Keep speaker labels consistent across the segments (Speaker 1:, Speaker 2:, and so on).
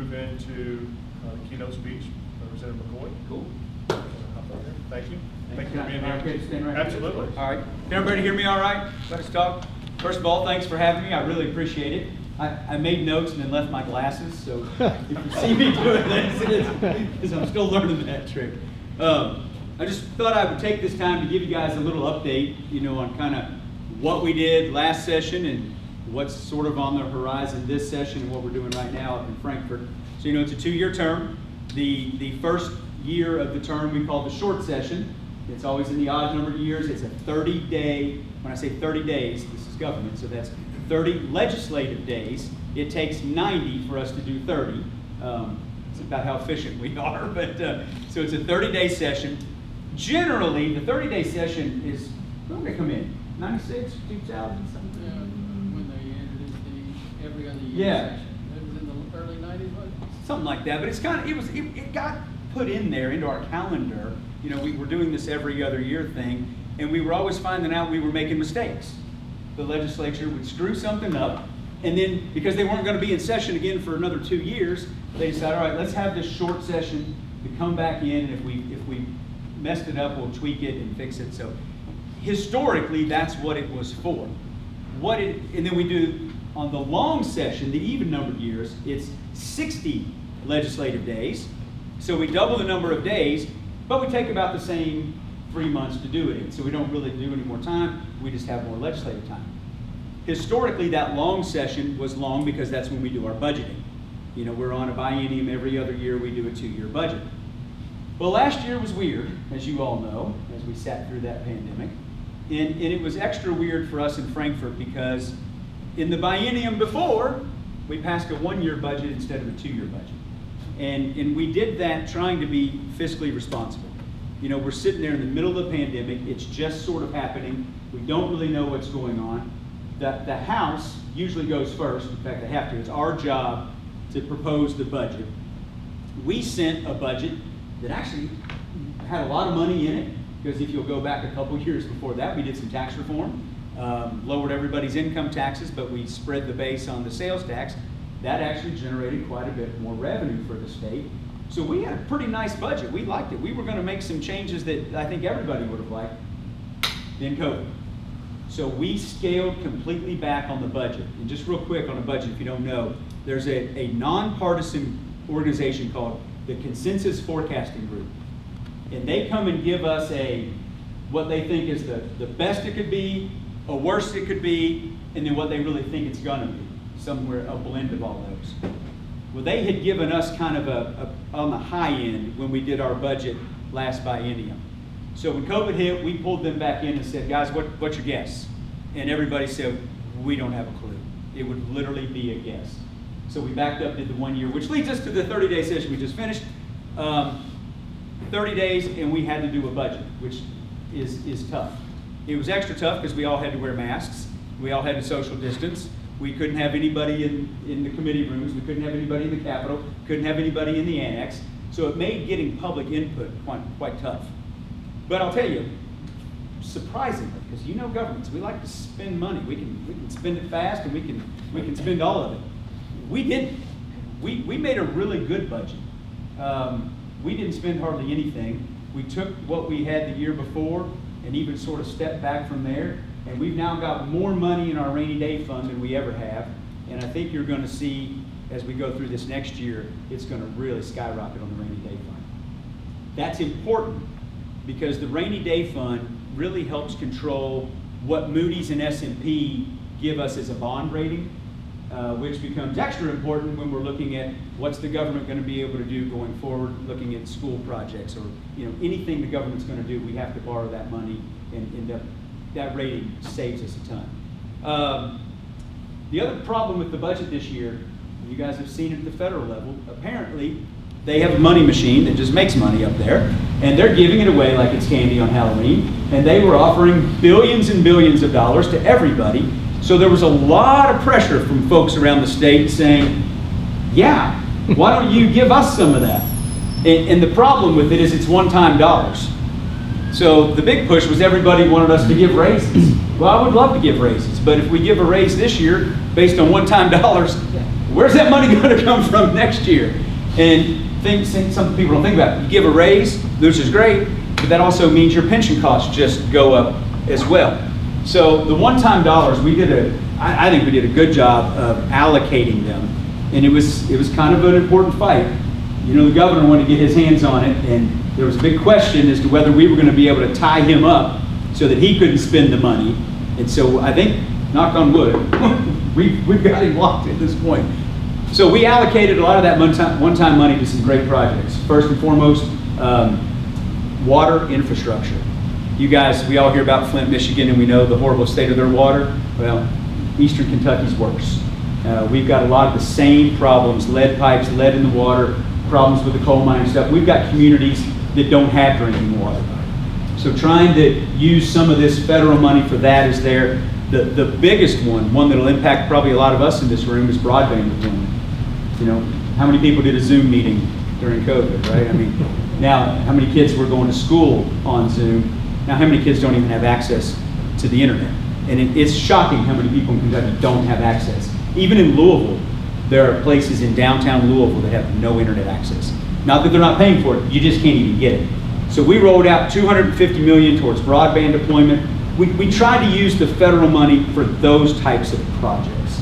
Speaker 1: move into the keynote speech, Representative McCoy.
Speaker 2: Cool.
Speaker 1: Thank you. Thank you
Speaker 2: Can
Speaker 1: for being
Speaker 2: I
Speaker 1: here.
Speaker 2: stand right
Speaker 1: Absolutely.
Speaker 2: All right. Can everybody hear me all right? Let us talk. First of all, thanks for having me. I really appreciate it. I made notes and then left my glasses, so if you see me doing this, it's because I'm still learning that trick. I just thought I would take this time to give you guys a little update, on kind of what we did last session and what's sort of on the horizon this session and what we're doing right now up in Frankfort. So, it's a 2-year term. The first year of the term we call the short session. It's always in the odd numbered years. It's a 30-day, when I say 30 days, this is government, so that's 30 legislative days. It takes 90 for us to do 30. It's about how efficient we are, but so it's a 30-day session. Generally, the 30-day session is, when do they come in? 96, 2000, something?
Speaker 3: Yeah, when they introduced the every other year session. It was in the early 90s, wasn't it?
Speaker 2: Something like that, but it's kind of, it got put in there into our calendar. We were doing this every other year thing, and we were always finding out we were making mistakes. The legislature would screw something up, and then because they weren't going to be in session again for another 2 years, they decided, all right, let's have this short session to come back in, and if we messed it up, we'll tweak it and fix it. So historically, that's what it was for. And then we do, on the long session, the even numbered years, it's 60 legislative days. So we double the number of days, but we take about the same 3 months to do it in. So we don't really do any more time, we just have more legislative time. Historically, that long session was long because that's when we do our budgeting. We're on a biennium every other year, we do a 2-year budget. Well, last year was weird, as you all know, as we sat through that pandemic. And it was extra weird for us in Frankfort because in the biennium before, we passed a 1-year budget instead of a 2-year budget. And we did that trying to be fiscally responsible. We're sitting there in the middle of the pandemic. It's just sort of happening. We don't really know what's going on. The House usually goes first. In fact, they have to. It's our job to propose the budget. We sent a budget that actually had a lot of money in it, because if you'll go back a couple years before that, we did some tax reform, lowered everybody's income taxes, but we spread the base on the sales tax. That actually generated quite a bit more revenue for the state. So we had a pretty nice budget. We liked it. We were going to make some changes that I think everybody would have liked. Then COVID. So we scaled completely back on the budget. And just real quick on the budget, if you don't know, there's a nonpartisan organization called the Consensus Forecasting Group. And they come and give us what they think is the best it could be, a worst it could be, and then what they really think it's going to be. Somewhere, a blend of all those. Well, they had given us kind of on the high end when we did our budget last biennium. So when COVID hit, we pulled them back in and said, guys, what's your guess? And everybody said, we don't have a clue. It would literally be a guess. So we backed up, did the 1 year, which leads us to the 30-day session we just finished. 30 days, and we had to do a budget, which is tough. It was extra tough because we all had to wear masks. We all had to social distance. We couldn't have anybody in the committee rooms. We couldn't have anybody in the Capitol. Couldn't have anybody in the annex. So it made getting public input quite tough. But I'll tell you, surprisingly, because governments, we like to spend money. We can spend it fast, and we can spend all of it. We didn't. We made a really good budget. We didn't spend hardly anything. We took what we had the year before and even sort of stepped back from there. And we've now got more money in our rainy day fund than we ever have. And I think you're going to see, as we go through this next year, it's going to really skyrocket on the rainy day fund. That's important because the rainy day fund really helps control what Moody's and S&P give us as a bond rating, which becomes extra important when we're looking at what's the government going to be able to do going forward, looking at school projects or anything the government's going to do. We have to borrow that money, and that rating saves us a ton. The other problem with the budget this year, you guys have seen it at the federal level, apparently they have a money machine that just makes money up there, and they're giving it away like it's candy on Halloween, and they were offering billions and billions of dollars to everybody. So there was a lot of pressure from folks around the state saying, yeah, why don't you give us some of that? And the problem with it is it's one-time dollars. So the big push was everybody wanted us to give raises. Well, I would love to give raises, but if we give a raise this year based on one-time dollars, where's that money going to come from next year? And some people don't think about it. You give a raise, which is great, but that also means your pension costs just go up as well. So the one-time dollars, I think we did a good job of allocating them, and it was kind of an important fight. You know, the governor wanted to get his hands on it, and there was a big question as to whether we were going to be able to tie him up so that he couldn't spend the money. And so I think, knock on wood, we've got him locked at this point. So we allocated a lot of that one-time money to some great projects. First and foremost, water infrastructure. You guys, we all hear about Flint, Michigan, and we know the horrible state of their water. Well, Eastern Kentucky's worse. We've got a lot of the same problems, lead pipes, lead in the water, problems with the coal mining stuff. We've got communities that don't have drinking water. So trying to use some of this federal money for that is there. The biggest one that'll impact probably a lot of us in this room, is broadband deployment. You know, how many people did a Zoom meeting during COVID, right? I mean, now how many kids were going to school on Zoom? Now how many kids don't even have access to the internet? And it's shocking how many people in Kentucky don't have access. Even in Louisville, there are places in downtown Louisville that have no internet access. Not that they're not paying for it, you just can't even get it. So we rolled out $250 million towards broadband deployment. We try to use the federal money for those types of projects.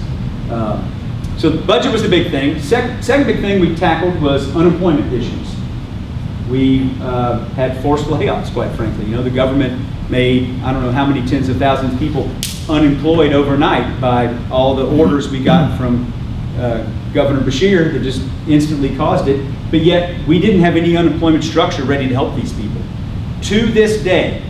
Speaker 2: So the budget was the big thing. Second big thing we tackled was unemployment issues. We had forced layoffs, quite frankly. You know, the government made, I don't know how many tens of thousands of people unemployed overnight by all the orders we got from Governor Beshear that just instantly caused it. But yet, we didn't have any unemployment structure ready to help these people. To this day,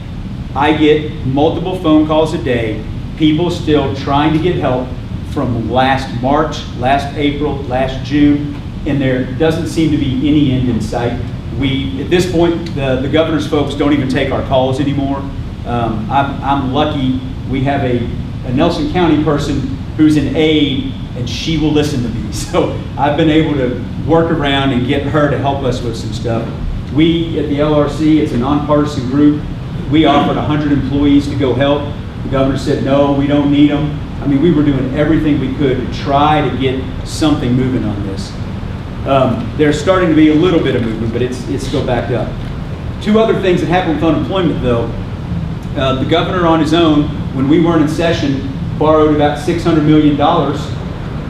Speaker 2: I get multiple phone calls a day, people still trying to get help from last March, last April, last June, and there doesn't seem to be any end in sight. At this point, the governor's folks don't even take our calls anymore. I'm lucky we have a Nelson County person who's an aide, and she will listen to me. So I've been able to work around and get her to help us with some stuff. We at the LRC, it's a nonpartisan group, we offered 100 employees to go help. The governor said, no, we don't need them. I mean, we were doing everything we could to try to get something moving on this. There's starting to be a little bit of movement, but it's still backed up. Two other things that happened with unemployment, though. The governor on his own, when we weren't in session, borrowed about $600 million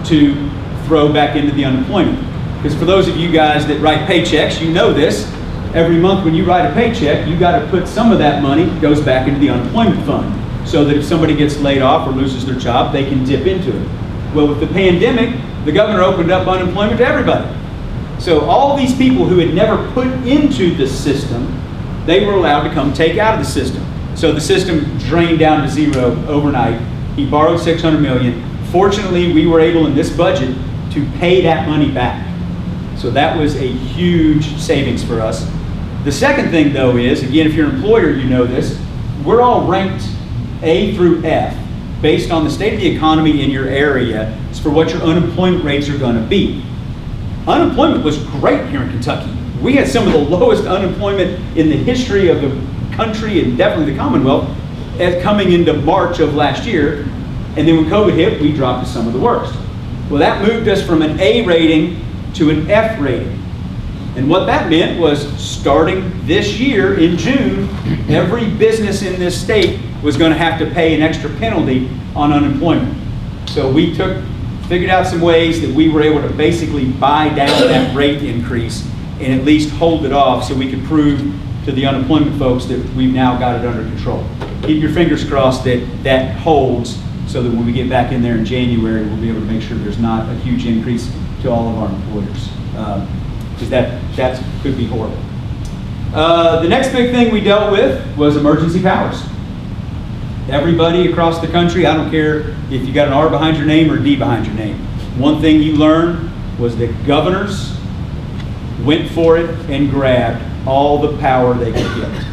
Speaker 2: to throw back into the unemployment. Because for those of you guys that write paychecks, you know this. Every month when you write a paycheck, you got to put some of that money goes back into the unemployment fund, so that if somebody gets laid off or loses their job, they can dip into it. Well, with the pandemic, the governor opened up unemployment to everybody. So all these people who had never put into the system, they were allowed to come take out of the system. So the system drained down to zero overnight. He borrowed $600 million. Fortunately, we were able in this budget to pay that money back. So that was a huge savings for us. The second thing, though, is, again, if you're an employer, you know this, we're all ranked A through F based on the state of the economy in your area as for what your unemployment rates are going to be. Unemployment was great here in Kentucky. We had some of the lowest unemployment in the history of the country and definitely the Commonwealth coming into March of last year. And then when COVID hit, we dropped to some of the worst. Well, that moved us from an A rating to an F rating. And what that meant was, starting this year in June, every business in this state was going to have to pay an extra penalty on unemployment. So we figured out some ways that we were able to basically buy down that rate increase and at least hold it off, so we could prove to the unemployment folks that we've now got it under control. Keep your fingers crossed that that holds, so that when we get back in there in January, we'll be able to make sure there's not a huge increase to all of our employers. Because that could be horrible. The next big thing we dealt with was emergency powers. Everybody across the country, I don't care if you got an R behind your name or a D behind your name, one thing you learned was that governors went for it and grabbed all the power they could get.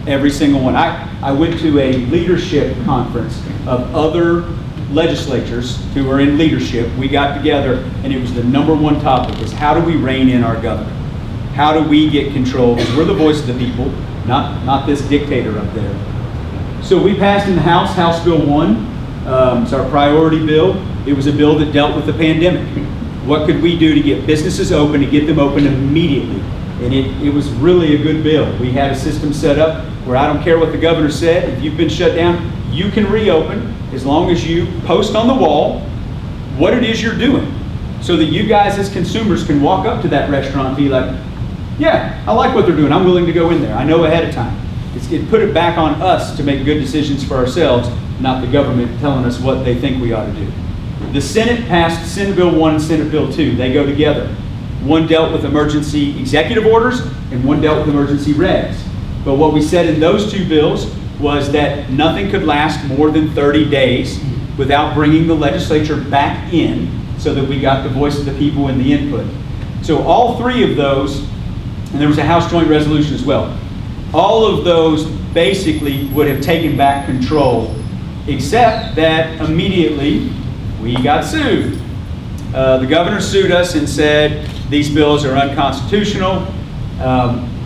Speaker 2: Every single one. I went to a leadership conference of other legislatures who are in leadership. We got together, and it was the #1 topic, is how do we rein in our governor? How do we get control? Because we're the voice of the people, not this dictator up there. So we passed in the House, House Bill 1. It's our priority bill. It was a bill that dealt with the pandemic. what could we do to get businesses open, to get them open immediately? And it was really a good bill. We had a system set up where I don't care what the governor said, if you've been shut down, you can reopen as long as you post on the wall what it is you're doing, so that you guys as consumers can walk up to that restaurant and be like, yeah, I like what they're doing, I'm willing to go in there, I know ahead of time. It put it back on us to make good decisions for ourselves, not the government telling us what they think we ought to do. The Senate passed Senate Bill 1 and Senate Bill 2. They go together. One dealt with emergency executive orders and one dealt with emergency regs. But what we said in those two bills was that nothing could last more than 30 days without bringing the legislature back in, so that we got the voice of the people and the input. So all three of those, and there was a House Joint Resolution as well, all of those basically would have taken back control, except that immediately we got sued. The governor sued us and said these bills are unconstitutional.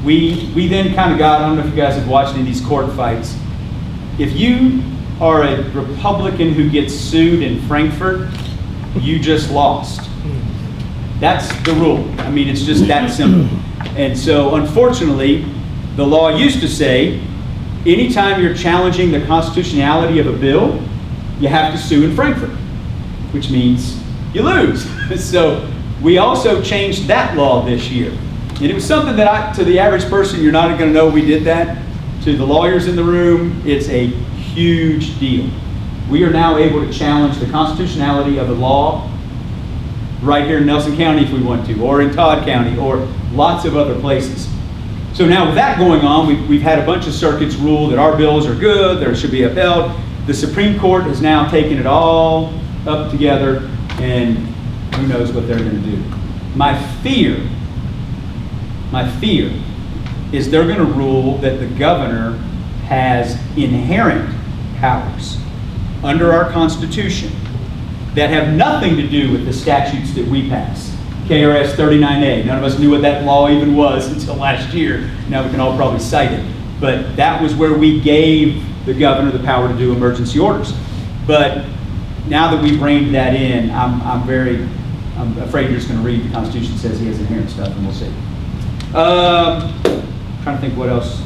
Speaker 2: We then kind of got, I don't know if you guys have watched any of these court fights. If you are a Republican who gets sued in Frankfurt, you just lost. That's the rule. I mean, it's just that simple. And so, unfortunately, the law used to say, anytime you're challenging the constitutionality of a bill, you have to sue in Frankfurt, which means you lose. So we also changed that law this year. And it was something that to the average person, you're not going to know we did that. To the lawyers in the room, it's a huge deal. We are now able to challenge the constitutionality of a law right here in Nelson County if we want to, or in Todd County, or lots of other places. So now with that going on, we've had a bunch of circuits rule that our bills are good, they should be upheld. The Supreme Court has now taken it all up together, and who knows what they're going to do. My fear is they're going to rule that the governor has inherent powers under our Constitution that have nothing to do with the statutes that we pass. KRS 39A, none of us knew what that law even was until last year. Now we can all probably cite it. But that was where we gave the governor the power to do emergency orders. But now that we've reined that in, I'm afraid you're just going to read the Constitution says he has inherent stuff, and we'll see. Trying to think what else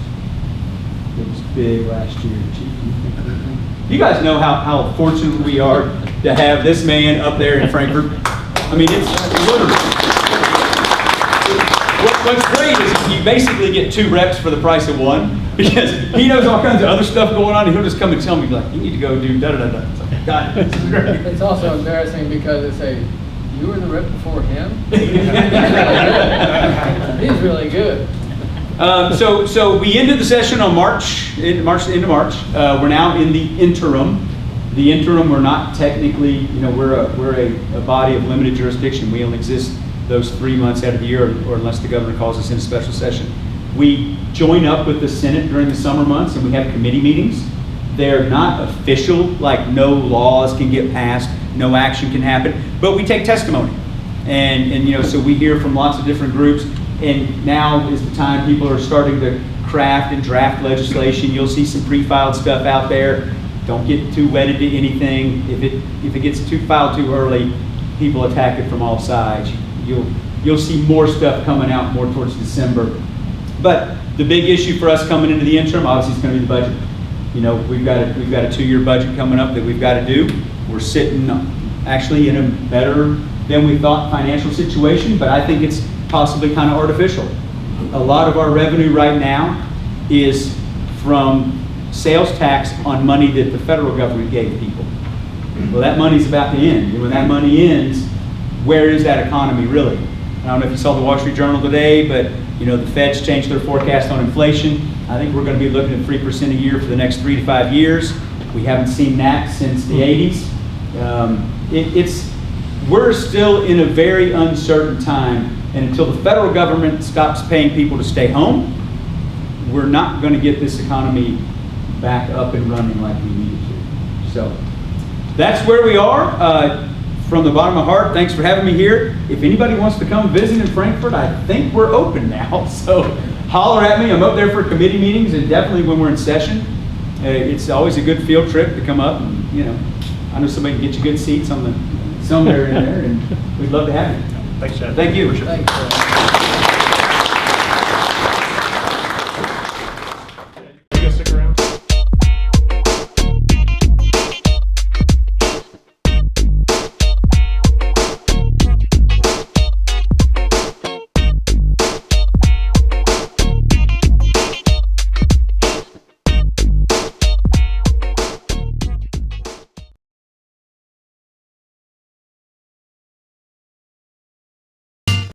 Speaker 2: was big last year. You guys know how fortunate we are to have this man up there in Frankfurt. I mean, it's literally. What's great is you basically get 2 reps for the price of 1, because he knows all kinds of other stuff going on, and he'll just come and tell me, like, you need to go do da-da-da-da. It's like, God, this is great.
Speaker 3: It's also embarrassing because they say, you were the rep before him? He's really good.
Speaker 2: So we ended the session on end of March. We're now in the interim. The interim, we're not technically, we're a body of limited jurisdiction. We only exist those 3 months out of the year, or unless the governor calls us in a special session. We join up with the Senate during the summer months, and we have committee meetings. They're not official, like no laws can get passed, no action can happen, but we take testimony. And so we hear from lots of different groups, and now is the time people are starting to craft and draft legislation. You'll see some pre-filed stuff out there. Don't get too wedded to anything. If it gets filed too early, people attack it from all sides. You'll see more stuff coming out more towards December. But the big issue for us coming into the interim, obviously, is going to be the budget. We've got a 2-year budget coming up that we've got to do. We're sitting actually in a better than we thought financial situation, but I think it's possibly kind of artificial. A lot of our revenue right now is from sales tax on money that the federal government gave people. Well, that money's about to end. And when that money ends, where is that economy really? I don't know if you saw the Wall Street Journal today, but the Fed's changed their forecast on inflation. I think we're going to be looking at 3% a year for the next 3 to 5 years. We haven't seen that since the 80s. We're still in a very uncertain time, and until the federal government stops paying people to stay home, we're not going to get this economy back up and running like we need to. So that's where we are. From the bottom of my heart, thanks for having me here. If anybody wants to come visit in Frankfurt, I think we're open now. So holler at me. I'm up there for committee meetings, and definitely when we're in session. It's always a good field trip to come up, and I know somebody can get you good seats on the somewhere in there, and we'd love to have you.
Speaker 1: Thanks, Chad.
Speaker 2: Thank you.
Speaker 1: Appreciate it.
Speaker 3: Thanks, Brad.